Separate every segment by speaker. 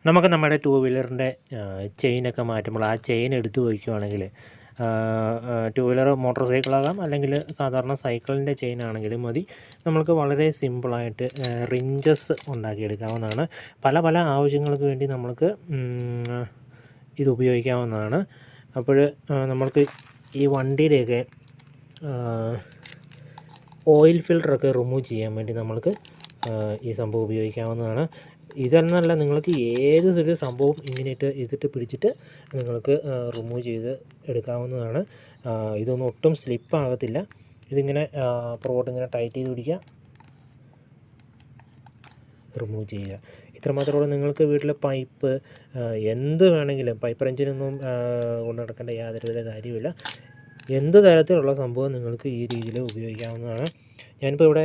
Speaker 1: നമുക്ക് നമ്മുടെ ടൂ വീലറിൻ്റെ ചെയിനൊക്കെ മാറ്റുമ്പോൾ ആ ചെയിൻ എടുത്ത് വയ്ക്കുകയാണെങ്കിൽ ടൂ വീലർ മോട്ടോർ സൈക്കിളാകാം അല്ലെങ്കിൽ സാധാരണ സൈക്കിളിൻ്റെ ചെയിൻ ആണെങ്കിലും മതി. നമ്മൾക്ക് വളരെ സിമ്പിളായിട്ട് റിഞ്ചസ് ഉണ്ടാക്കിയെടുക്കാവുന്നതാണ്. പല പല ആവശ്യങ്ങൾക്ക് വേണ്ടി നമ്മൾക്ക് ഇത് ഉപയോഗിക്കാവുന്നതാണ്. അപ്പോൾ നമ്മൾക്ക് ഈ വണ്ടിയുടെയൊക്കെ ഓയിൽ ഫിൽറ്ററൊക്കെ റിമൂവ് ചെയ്യാൻ വേണ്ടി നമ്മൾക്ക് ഈ സംഭവം ഉപയോഗിക്കാവുന്നതാണ്. ഇതെന്നല്ല, നിങ്ങൾക്ക് ഏത് ഒരു സംഭവം ഇങ്ങനെയിട്ട് ഇതിട്ട് പിടിച്ചിട്ട് നിങ്ങൾക്ക് റിമൂവ് ചെയ്ത് എടുക്കാവുന്നതാണ്. ഇതൊന്നും ഒട്ടും സ്ലിപ്പാകത്തില്ല. ഇതിങ്ങനെ പുറകോട്ട് ഇങ്ങനെ ടൈറ്റ് ചെയ്ത് പിടിക്കുക, റിമൂവ് ചെയ്യുക. ഇത്രമാത്രമേ നിങ്ങൾക്ക് വീട്ടിലെ പൈപ്പ് എന്ത് വേണമെങ്കിലും, പൈപ്പ് റെഞ്ചിനൊന്നും കൊണ്ട് നടക്കേണ്ട യാതൊരുവിധ കാര്യമില്ല. എന്ത് തരത്തിലുള്ള സംഭവം നിങ്ങൾക്ക് ഈ രീതിയിൽ ഉപയോഗിക്കാവുന്നതാണ്. ഞാനിപ്പോൾ ഇവിടെ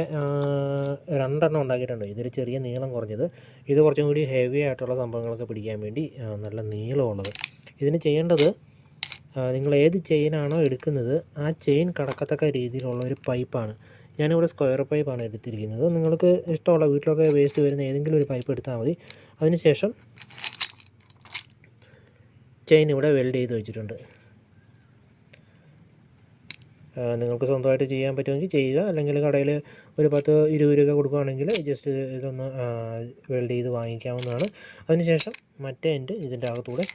Speaker 1: 2 എണ്ണം ഉണ്ടാക്കിയിട്ടുണ്ട്. ഇതൊരു ചെറിയ നീളം കുറഞ്ഞത്, ഇത് കുറച്ചും കൂടി ഹെവി ആയിട്ടുള്ള സംഭവങ്ങളൊക്കെ പിടിക്കാൻ വേണ്ടി നല്ല നീളമുള്ളത്. ഇതിന് ചെയ്യേണ്ടത്, നിങ്ങൾ ഏത് ചെയിനാണോ എടുക്കുന്നത് ആ ചെയിൻ കടക്കത്തക്ക രീതിയിലുള്ള ഒരു പൈപ്പാണ്. ഞാനിവിടെ സ്ക്വയർ പൈപ്പാണ് എടുത്തിരിക്കുന്നത്. നിങ്ങൾക്ക് ഇഷ്ടമുള്ള വീട്ടിലൊക്കെ വേസ്റ്റ് വരുന്ന ഏതെങ്കിലും ഒരു പൈപ്പ് എടുത്താൽ മതി. അതിനുശേഷം ചെയിൻ ഇവിടെ വെൽഡ് ചെയ്ത് വെച്ചിട്ടുണ്ട്. നിങ്ങൾക്ക് സ്വന്തമായിട്ട് ചെയ്യാൻ പറ്റുമെങ്കിൽ ചെയ്യുക, അല്ലെങ്കിൽ കടയിൽ ഒരു 10-20 രൂപ കൊടുക്കുകയാണെങ്കിൽ ജസ്റ്റ് ഇതൊന്ന് വെൽഡ് ചെയ്ത് വാങ്ങിക്കാവുന്നതാണ്. അതിനുശേഷം മറ്റേ എൻഡ് ഇതിൻ്റെ അകത്തൂടെ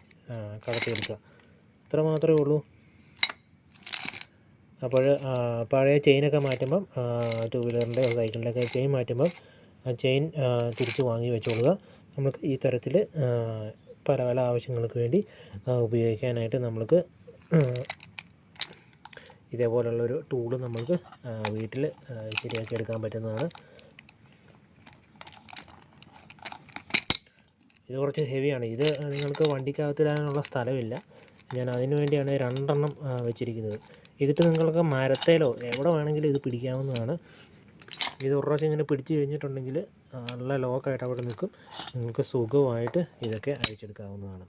Speaker 1: കടത്തിയെടുക്കുക. ഇത്ര മാത്രമേ ഉള്ളൂ. അപ്പോൾ പഴയ ചെയിനൊക്കെ മാറ്റുമ്പം, ടൂ വീലറിൻ്റെ സൈക്കിളിൻ്റെയൊക്കെ ചെയിൻ മാറ്റുമ്പം ചെയിൻ തിരിച്ച് വാങ്ങി വെച്ചോളുക. നമുക്ക് ഈ തരത്തിൽ പല പല ആവശ്യങ്ങൾക്ക് വേണ്ടി ഉപയോഗിക്കാനായിട്ട് നമ്മൾക്ക് ഇതേപോലുള്ളൊരു ടൂള് നമ്മൾക്ക് വീട്ടിൽ ശരിയാക്കി എടുക്കാൻ പറ്റുന്നതാണ്. ഇത് കുറച്ച് ഹെവിയാണ്. ഇത് നിങ്ങൾക്ക് വണ്ടിക്കകത്തിടാനുള്ള സ്ഥലമില്ല. ഞാൻ അതിനു വേണ്ടിയാണ് 2 എണ്ണം വെച്ചിരിക്കുന്നത്. ഇതിട്ട് നിങ്ങൾക്ക് മരത്തേലോ എവിടെ വേണമെങ്കിലും ഇത് പിടിക്കാവുന്നതാണ്. ഇത് ഒരു പ്രാവശ്യം ഇങ്ങനെ പിടിച്ച് കഴിഞ്ഞിട്ടുണ്ടെങ്കിൽ നല്ല ലോക്കായിട്ട് അവിടെ നിൽക്കും. നിങ്ങൾക്ക് സുഖമായിട്ട് ഇതൊക്കെ അഴിച്ചെടുക്കാവുന്നതാണ്.